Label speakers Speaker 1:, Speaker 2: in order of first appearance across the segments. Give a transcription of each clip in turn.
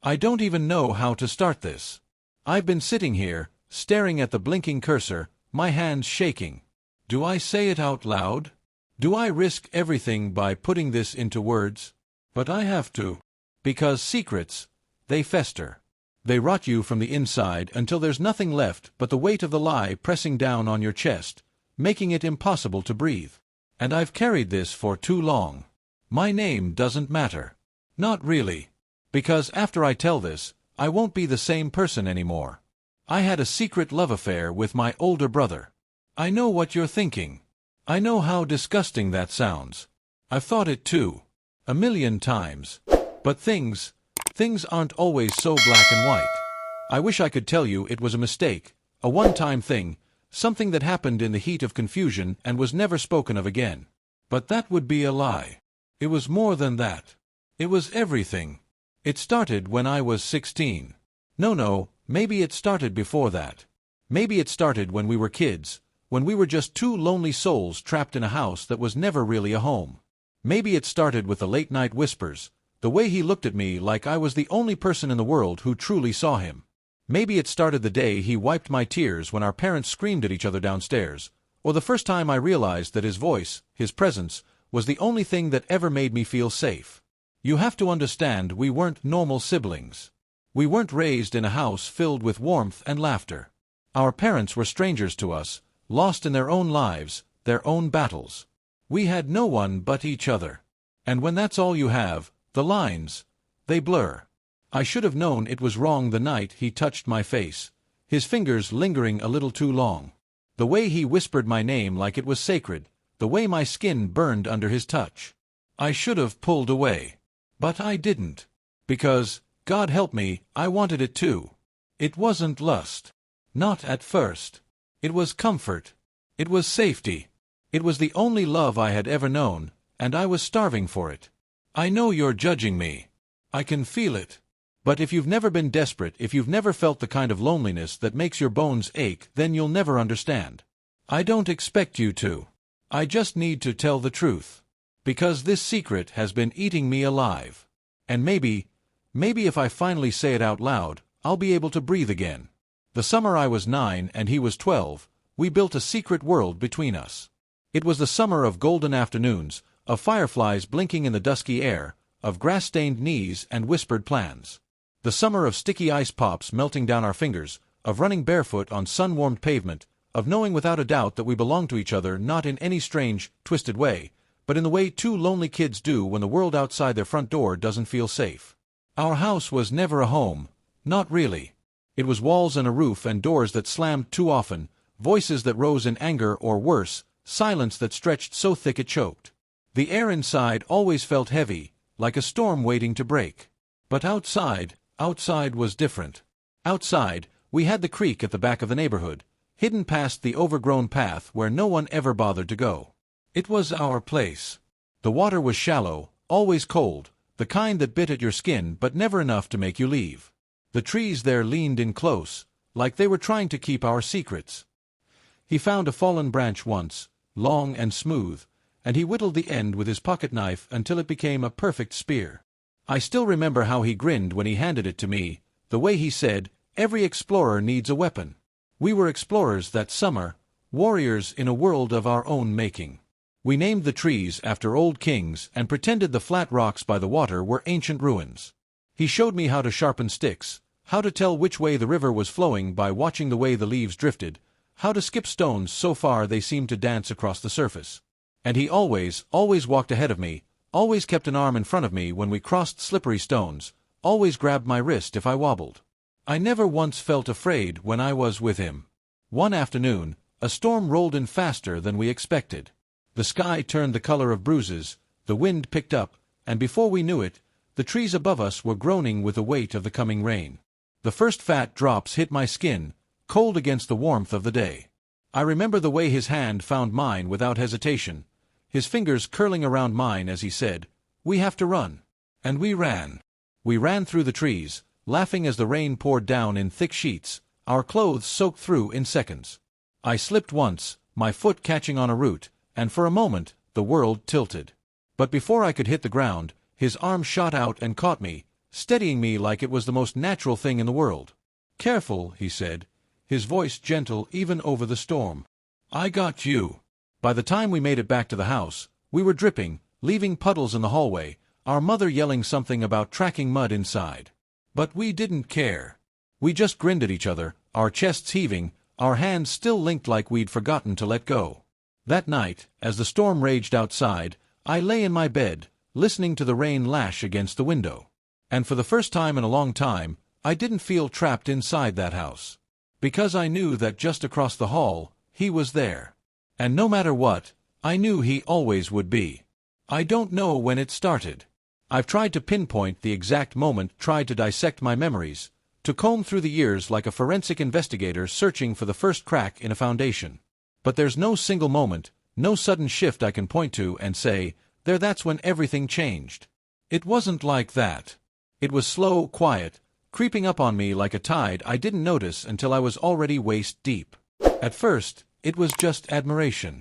Speaker 1: I don't even know how to start this. I've been sitting here, staring at the blinking cursor, my hands shaking. Do I say it out loud? Do I risk everything by putting this into words? But I have to. Because secrets, they fester. They rot you from the inside until there's nothing left but the weight of the lie pressing down on your chest, making it impossible to breathe. And I've carried this for too long. My name doesn't matter. Not really. Because after I tell this, I won't be the same person anymore. I had a secret love affair with my older brother. I know what you're thinking. I know how disgusting that sounds. I've thought it too. 1,000,000 times. But things aren't always so black and white. I wish I could tell you it was a mistake, a one-time thing, something that happened in the heat of confusion and was never spoken of again. But that would be a lie. It was more than that. It was everything. It started when I was 16. No, maybe it started before that. Maybe it started when we were kids, when we were just two lonely souls trapped in a house that was never really a home. Maybe it started with the late-night whispers, the way he looked at me like I was the only person in the world who truly saw him. Maybe it started the day he wiped my tears when our parents screamed at each other downstairs, or the first time I realized that his voice, his presence, was the only thing that ever made me feel safe. You have to understand, we weren't normal siblings. We weren't raised in a house filled with warmth and laughter. Our parents were strangers to us, lost in their own lives, their own battles. We had no one but each other. And when that's all you have, the lines, they blur. I should have known it was wrong the night he touched my face, his fingers lingering a little too long. The way he whispered my name like it was sacred, the way my skin burned under his touch. I should have pulled away. But I didn't. Because, God help me, I wanted it too. It wasn't lust. Not at first. It was comfort. It was safety. It was the only love I had ever known, and I was starving for it. I know you're judging me. I can feel it. But if you've never been desperate, if you've never felt the kind of loneliness that makes your bones ache, then you'll never understand. I don't expect you to. I just need to tell the truth. Because this secret has been eating me alive. And maybe if I finally say it out loud, I'll be able to breathe again. The summer I was 9 and he was 12, we built a secret world between us. It was the summer of golden afternoons, of fireflies blinking in the dusky air, of grass-stained knees and whispered plans. The summer of sticky ice pops melting down our fingers, of running barefoot on sun-warmed pavement, of knowing without a doubt that we belonged to each other not in any strange, twisted way, but in the way two lonely kids do when the world outside their front door doesn't feel safe. Our house was never a home, not really. It was walls and a roof and doors that slammed too often, voices that rose in anger or worse, silence that stretched so thick it choked. The air inside always felt heavy, like a storm waiting to break. But outside was different. Outside, we had the creek at the back of the neighborhood, hidden past the overgrown path where no one ever bothered to go. It was our place. The water was shallow, always cold, the kind that bit at your skin but never enough to make you leave. The trees there leaned in close, like they were trying to keep our secrets. He found a fallen branch once, long and smooth, and he whittled the end with his pocket knife until it became a perfect spear. I still remember how he grinned when he handed it to me, the way he said, "Every explorer needs a weapon." We were explorers that summer, warriors in a world of our own making. We named the trees after old kings and pretended the flat rocks by the water were ancient ruins. He showed me how to sharpen sticks, how to tell which way the river was flowing by watching the way the leaves drifted, how to skip stones so far they seemed to dance across the surface. And he always walked ahead of me, always kept an arm in front of me when we crossed slippery stones, always grabbed my wrist if I wobbled. I never once felt afraid when I was with him. One afternoon, a storm rolled in faster than we expected. The sky turned the color of bruises, the wind picked up, and before we knew it, the trees above us were groaning with the weight of the coming rain. The first fat drops hit my skin, cold against the warmth of the day. I remember the way his hand found mine without hesitation, his fingers curling around mine as he said, "We have to run." And we ran. We ran through the trees, laughing as the rain poured down in thick sheets, our clothes soaked through in seconds. I slipped once, my foot catching on a root, and for a moment, the world tilted. But before I could hit the ground, his arm shot out and caught me, steadying me like it was the most natural thing in the world. "Careful," he said, his voice gentle even over the storm. "I got you." By the time we made it back to the house, we were dripping, leaving puddles in the hallway, our mother yelling something about tracking mud inside. But we didn't care. We just grinned at each other, our chests heaving, our hands still linked like we'd forgotten to let go. That night, as the storm raged outside, I lay in my bed, listening to the rain lash against the window. And for the first time in a long time, I didn't feel trapped inside that house. Because I knew that just across the hall, he was there. And no matter what, I knew he always would be. I don't know when it started. I've tried to pinpoint the exact moment, tried to dissect my memories, to comb through the years like a forensic investigator searching for the first crack in a foundation. But there's no single moment, no sudden shift I can point to and say, that's when everything changed. It wasn't like that. It was slow, quiet, creeping up on me like a tide I didn't notice until I was already waist deep. At first, it was just admiration.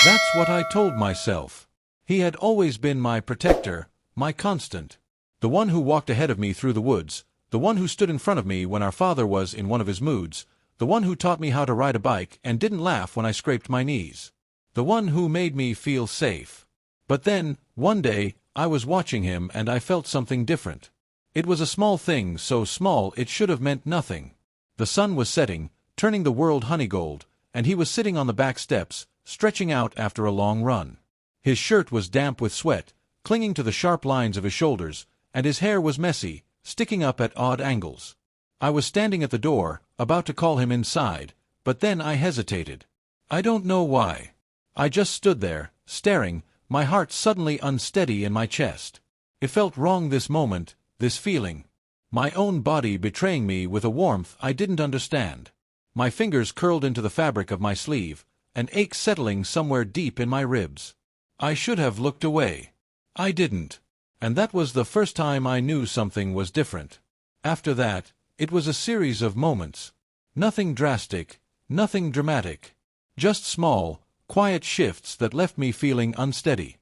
Speaker 1: That's what I told myself. He had always been my protector, my constant. The one who walked ahead of me through the woods, the one who stood in front of me when our father was in one of his moods, the one who taught me how to ride a bike and didn't laugh when I scraped my knees. The one who made me feel safe. But then, one day, I was watching him and I felt something different. It was a small thing, so small it should have meant nothing. The sun was setting, turning the world honeygold, and he was sitting on the back steps, stretching out after a long run. His shirt was damp with sweat, clinging to the sharp lines of his shoulders, and his hair was messy, sticking up at odd angles. I was standing at the door, about to call him inside, but then I hesitated. I don't know why. I just stood there, staring, my heart suddenly unsteady in my chest. It felt wrong this moment, this feeling. My own body betraying me with a warmth I didn't understand. My fingers curled into the fabric of my sleeve, an ache settling somewhere deep in my ribs. I should have looked away. I didn't. And that was the first time I knew something was different. After that, it was a series of moments. Nothing drastic, nothing dramatic. Just small, quiet shifts that left me feeling unsteady.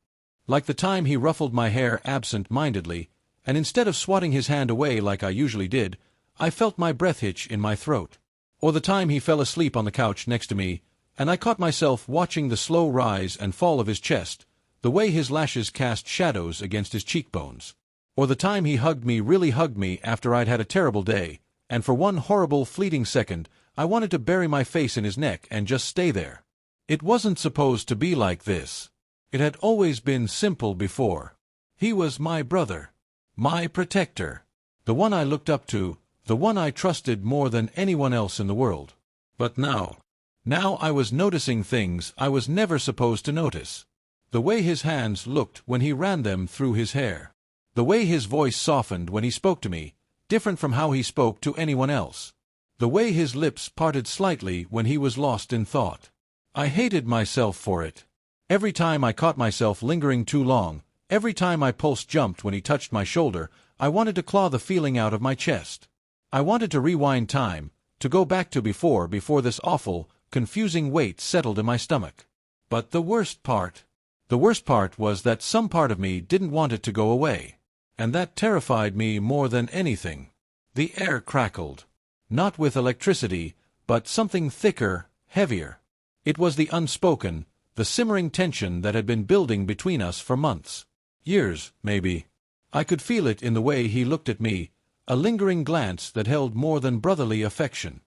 Speaker 1: Like the time he ruffled my hair absent-mindedly, and instead of swatting his hand away like I usually did, I felt my breath hitch in my throat. Or the time he fell asleep on the couch next to me, and I caught myself watching the slow rise and fall of his chest, the way his lashes cast shadows against his cheekbones. Or the time he really hugged me after I'd had a terrible day, and for one horrible fleeting second, I wanted to bury my face in his neck and just stay there. It wasn't supposed to be like this. It had always been simple before. He was my brother. My protector. The one I looked up to, the one I trusted more than anyone else in the world. But now I was noticing things I was never supposed to notice. The way his hands looked when he ran them through his hair. The way his voice softened when he spoke to me, different from how he spoke to anyone else. The way his lips parted slightly when he was lost in thought. I hated myself for it. Every time I caught myself lingering too long, every time my pulse jumped when he touched my shoulder, I wanted to claw the feeling out of my chest. I wanted to rewind time, to go back to before this awful, confusing weight settled in my stomach. But the worst part was that some part of me didn't want it to go away. And that terrified me more than anything. The air crackled. Not with electricity, but something thicker, heavier. It was the unspoken, the simmering tension that had been building between us for months. Years, maybe. I could feel it in the way he looked at me, a lingering glance that held more than brotherly affection.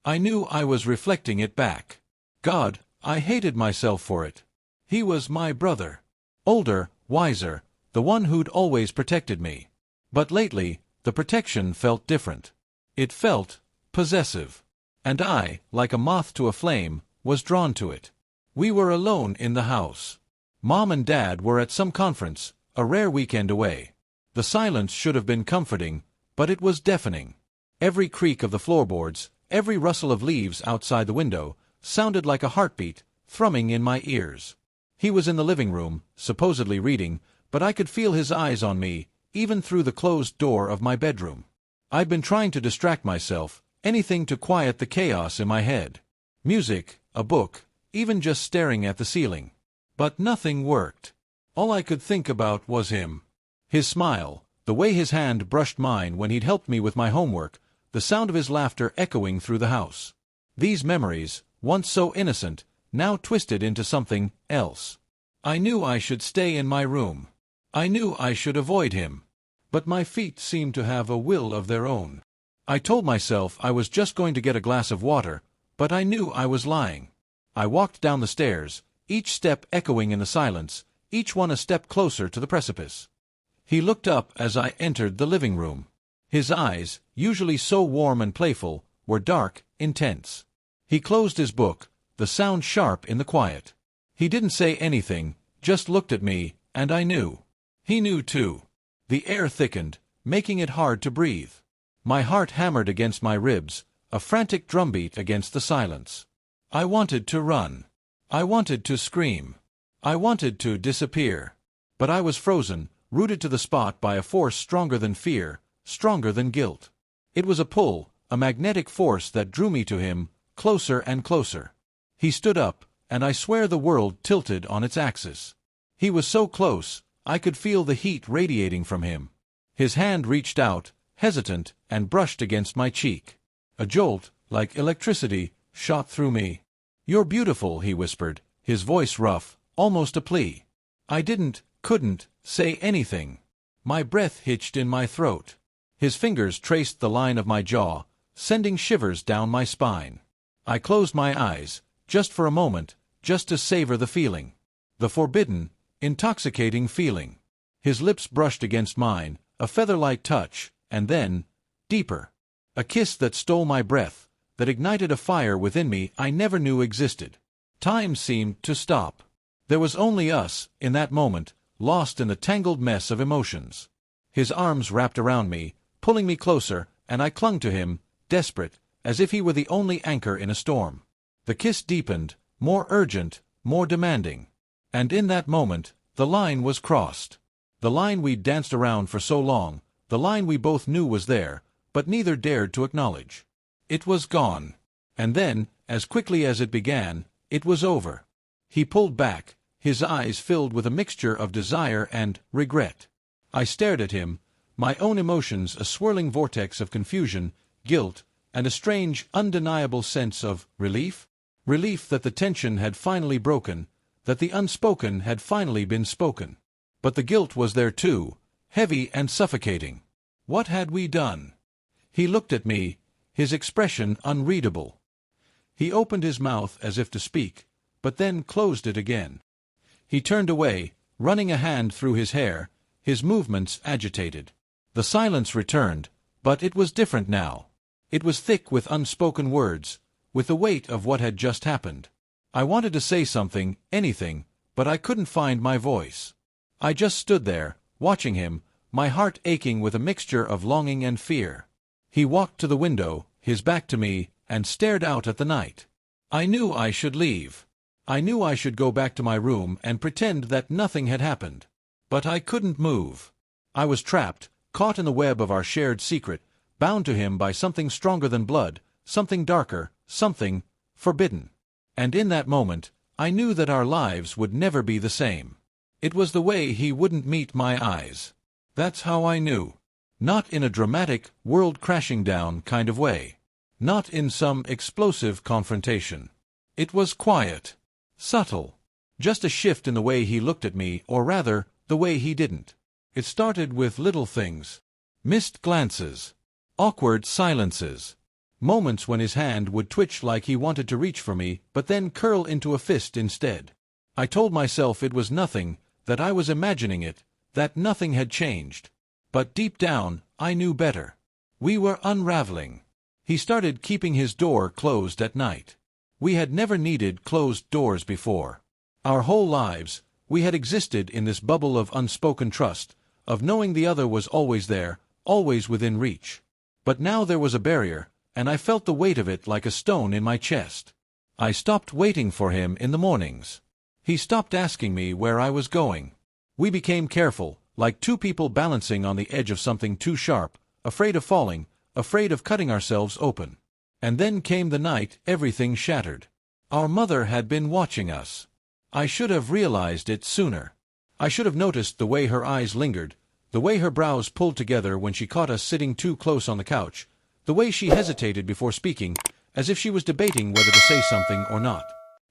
Speaker 1: I knew I was reflecting it back. God, I hated myself for it. He was my brother. Older, wiser, the one who'd always protected me. But lately, the protection felt different. It felt possessive. And I, like a moth to a flame, was drawn to it. We were alone in the house. Mom and Dad were at some conference, a rare weekend away. The silence should have been comforting, but it was deafening. Every creak of the floorboards, every rustle of leaves outside the window, sounded like a heartbeat, thrumming in my ears. He was in the living room, supposedly reading, but I could feel his eyes on me, even through the closed door of my bedroom. I'd been trying to distract myself, anything to quiet the chaos in my head. Music, a book, even just staring at the ceiling. But nothing worked. All I could think about was him. His smile, The way his hand brushed mine when he'd helped me with my homework, the sound of his laughter echoing through the house. These memories, once so innocent, now twisted into something else. I knew I should stay in my room. I knew I should avoid him. But my feet seemed to have a will of their own. I told myself I was just going to get a glass of water, but I knew I was lying. I walked down the stairs, each step echoing in the silence, each one a step closer to the precipice. He looked up as I entered the living room. His eyes, usually so warm and playful, were dark, intense. He closed his book, the sound sharp in the quiet. He didn't say anything, just looked at me, and I knew. He knew too. The air thickened, making it hard to breathe. My heart hammered against my ribs, a frantic drumbeat against the silence. I wanted to run. I wanted to scream. I wanted to disappear. But I was frozen, rooted to the spot by a force stronger than fear, stronger than guilt. It was a pull, a magnetic force that drew me to him, closer and closer. He stood up, and I swear the world tilted on its axis. He was so close, I could feel the heat radiating from him. His hand reached out, hesitant, and brushed against my cheek. A jolt, like electricity, shot through me. "You're beautiful," he whispered, his voice rough, almost a plea. I couldn't say anything. My breath hitched in my throat. His fingers traced the line of my jaw, sending shivers down my spine. I closed my eyes, just for a moment, just to savor the feeling. The forbidden, intoxicating feeling. His lips brushed against mine, a feather-light touch, and then, deeper. A kiss that stole my breath, that ignited a fire within me I never knew existed. Time seemed to stop. There was only us, in that moment, lost in the tangled mess of emotions. His arms wrapped around me, pulling me closer, and I clung to him, desperate, as if he were the only anchor in a storm. The kiss deepened, more urgent, more demanding. And in that moment, the line was crossed. The line we'd danced around for so long, the line we both knew was there, but neither dared to acknowledge. It was gone. And then, as quickly as it began, it was over. He pulled back, his eyes filled with a mixture of desire and regret. I stared at him, my own emotions a swirling vortex of confusion, guilt, and a strange, undeniable sense of relief. Relief that the tension had finally broken, that the unspoken had finally been spoken. But the guilt was there too, heavy and suffocating. What had we done? He looked at me, his expression unreadable. He opened his mouth as if to speak, but then closed it again. He turned away, running a hand through his hair, his movements agitated. The silence returned, but it was different now. It was thick with unspoken words, with the weight of what had just happened. I wanted to say something, anything, but I couldn't find my voice. I just stood there, watching him, my heart aching with a mixture of longing and fear. He walked to the window, his back to me, and stared out at the night. I knew I should leave. I knew I should go back to my room and pretend that nothing had happened. But I couldn't move. I was trapped, caught in the web of our shared secret, bound to him by something stronger than blood, something darker, something forbidden. And in that moment, I knew that our lives would never be the same. It was the way he wouldn't meet my eyes. That's how I knew. Not in a dramatic, world-crashing-down kind of way. Not in some explosive confrontation. It was quiet. Subtle. Just a shift in the way he looked at me, or rather, the way he didn't. It started with little things. Missed glances. Awkward silences. Moments when his hand would twitch like he wanted to reach for me, but then curl into a fist instead. I told myself it was nothing, that I was imagining it, that nothing had changed. But deep down, I knew better. We were unraveling. He started keeping his door closed at night. We had never needed closed doors before. Our whole lives, we had existed in this bubble of unspoken trust, of knowing the other was always there, always within reach. But now there was a barrier, and I felt the weight of it like a stone in my chest. I stopped waiting for him in the mornings. He stopped asking me where I was going. We became careful, like two people balancing on the edge of something too sharp, afraid of falling, afraid of cutting ourselves open. And then came the night everything shattered. Our mother had been watching us. I should have realized it sooner. I should have noticed the way her eyes lingered, The way her brows pulled together when she caught us sitting too close on the couch, the way she hesitated before speaking, as if she was debating whether to say something or not.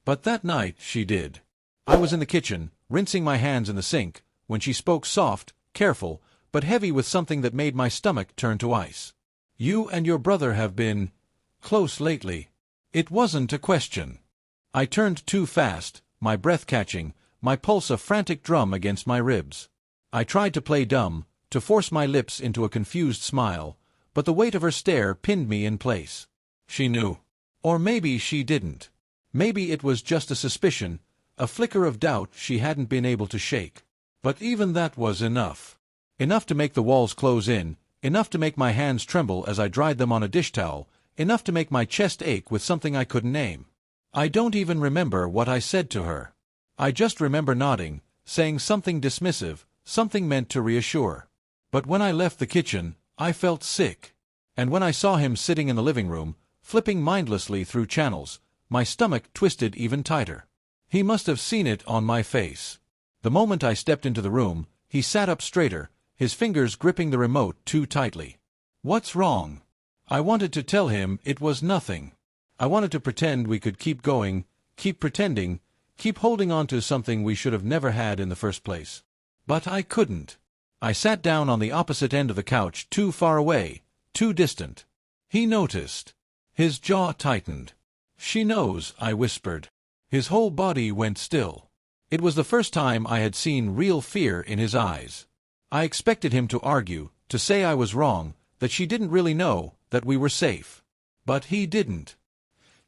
Speaker 1: But that night she did. I was in the kitchen, rinsing my hands in the sink, when she spoke soft, careful, but heavy with something that made my stomach turn to ice. "You and your brother have been close lately." It wasn't a question. I turned too fast, my breath catching, my pulse a frantic drum against my ribs. I tried to play dumb, to force my lips into a confused smile, but the weight of her stare pinned me in place. She knew. Or maybe she didn't. Maybe it was just a suspicion, a flicker of doubt she hadn't been able to shake. But even that was enough. Enough to make the walls close in, enough to make my hands tremble as I dried them on a dish towel, enough to make my chest ache with something I couldn't name. I don't even remember what I said to her. I just remember nodding, saying something dismissive, something meant to reassure. But when I left the kitchen, I felt sick. And when I saw him sitting in the living room, flipping mindlessly through channels, my stomach twisted even tighter. He must have seen it on my face. The moment I stepped into the room, he sat up straighter, his fingers gripping the remote too tightly. "What's wrong?" I wanted to tell him it was nothing. I wanted to pretend we could keep going, keep pretending, keep holding on to something we should have never had in the first place. But I couldn't. I sat down on the opposite end of the couch, too far away, too distant. He noticed. His jaw tightened. "She knows," I whispered. His whole body went still. It was the first time I had seen real fear in his eyes. I expected him to argue, to say I was wrong, that she didn't really know, that we were safe. But he didn't.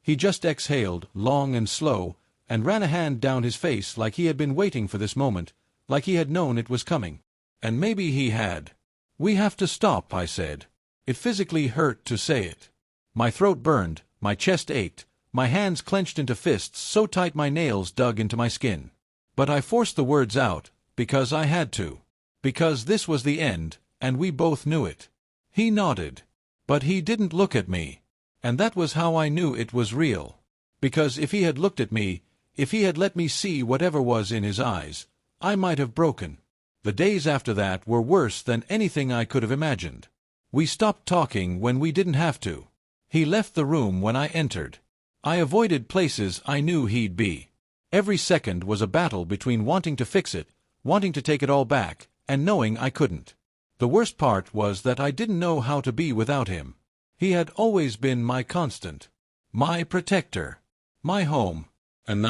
Speaker 1: He just exhaled, long and slow, and ran a hand down his face like he had been waiting for this moment, like he had known it was coming. And maybe he had. "We have to stop," I said. It physically hurt to say it. My throat burned, my chest ached, my hands clenched into fists so tight my nails dug into my skin. But I forced the words out, because I had to. Because this was the end, and we both knew it. He nodded. But he didn't look at me. And that was how I knew it was real. Because if he had looked at me, if he had let me see whatever was in his eyes, I might have broken. The days after that were worse than anything I could have imagined. We stopped talking when we didn't have to. He left the room when I entered. I avoided places I knew he'd be. Every second was a battle between wanting to fix it, wanting to take it all back, and knowing I couldn't. The worst part was that I didn't know how to be without him. He had always been my constant, my protector, my home. And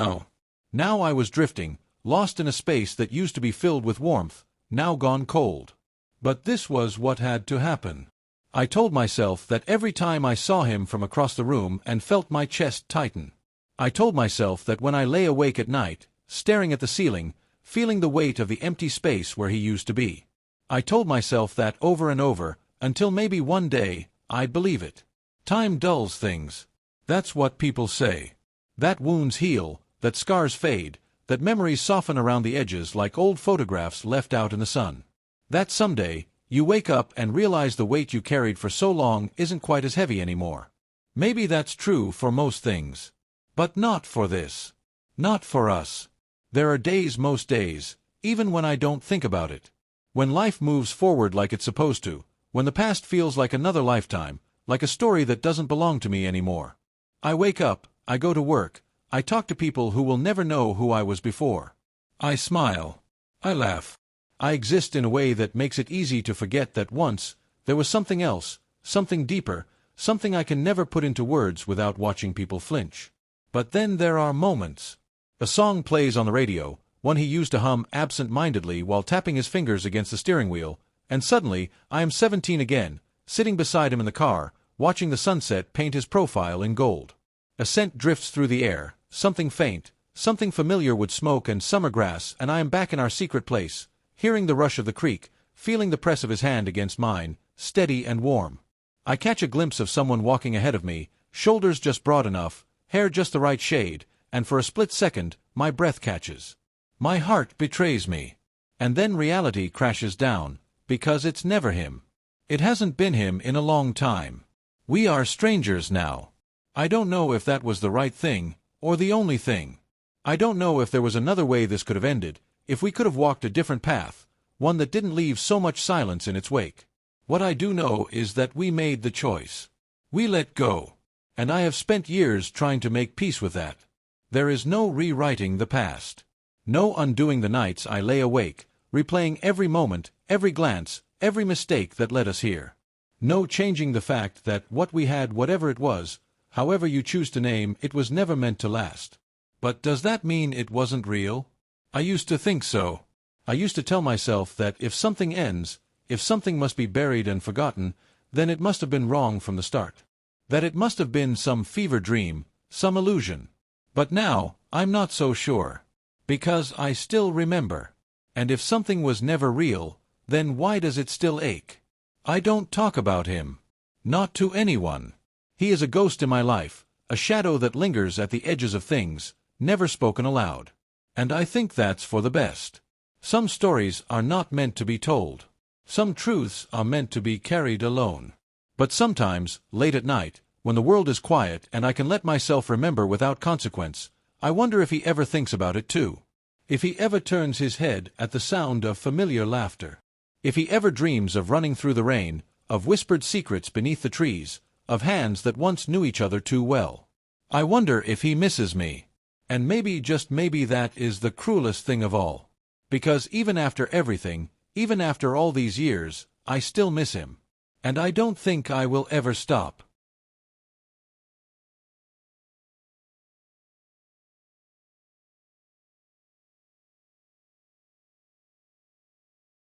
Speaker 1: now I was drifting, lost in a space that used to be filled with warmth, now gone cold. But this was what had to happen. I told myself that every time I saw him from across the room and felt my chest tighten. I told myself that when I lay awake at night, staring at the ceiling, feeling the weight of the empty space where he used to be. I told myself that over and over, until maybe one day, I'd believe it. Time dulls things. That's what people say. That wounds heal, that scars fade, that memories soften around the edges like old photographs left out in the sun. That someday, you wake up and realize the weight you carried for so long isn't quite as heavy anymore. Maybe that's true for most things. But not for this. Not for us. There are days, most days, even when I don't think about it. When life moves forward like it's supposed to, when the past feels like another lifetime, like a story that doesn't belong to me anymore. I wake up, I go to work, I talk to people who will never know who I was before. I smile. I laugh. I exist in a way that makes it easy to forget that once, there was something else, something deeper, something I can never put into words without watching people flinch. But then there are moments. A song plays on the radio, one he used to hum absent-mindedly while tapping his fingers against the steering wheel, and suddenly I am 17 again, sitting beside him in the car, watching the sunset paint his profile in gold. A scent drifts through the air, something faint, something familiar with smoke and summer grass, and I am back in our secret place, hearing the rush of the creek, feeling the press of his hand against mine, steady and warm. I catch a glimpse of someone walking ahead of me, shoulders just broad enough, hair just the right shade, and for a split second, my breath catches. My heart betrays me. And then reality crashes down, because it's never him. It hasn't been him in a long time. We are strangers now. I don't know if that was the right thing, or the only thing. I don't know if there was another way this could have ended, if we could have walked a different path, one that didn't leave so much silence in its wake. What I do know is that we made the choice. We let go. And I have spent years trying to make peace with that. There is no rewriting the past. No undoing the nights I lay awake, replaying every moment, every glance, every mistake that led us here. No changing the fact that what we had, whatever it was, however you choose to name it, was never meant to last. But does that mean it wasn't real? I used to think so. I used to tell myself that if something ends, if something must be buried and forgotten, then it must have been wrong from the start. That it must have been some fever dream, some illusion. But now, I'm not so sure. Because I still remember. And if something was never real, then why does it still ache? I don't talk about him. Not to anyone. He is a ghost in my life, a shadow that lingers at the edges of things, never spoken aloud. And I think that's for the best. Some stories are not meant to be told. Some truths are meant to be carried alone. But sometimes, late at night, when the world is quiet and I can let myself remember without consequence, I wonder if he ever thinks about it too. If he ever turns his head at the sound of familiar laughter. If he ever dreams of running through the rain, of whispered secrets beneath the trees, of hands that once knew each other too well. I wonder if he misses me. And maybe, just maybe, that is the cruelest thing of all. Because even after everything, even after all these years, I still miss him. And I don't think I will ever stop.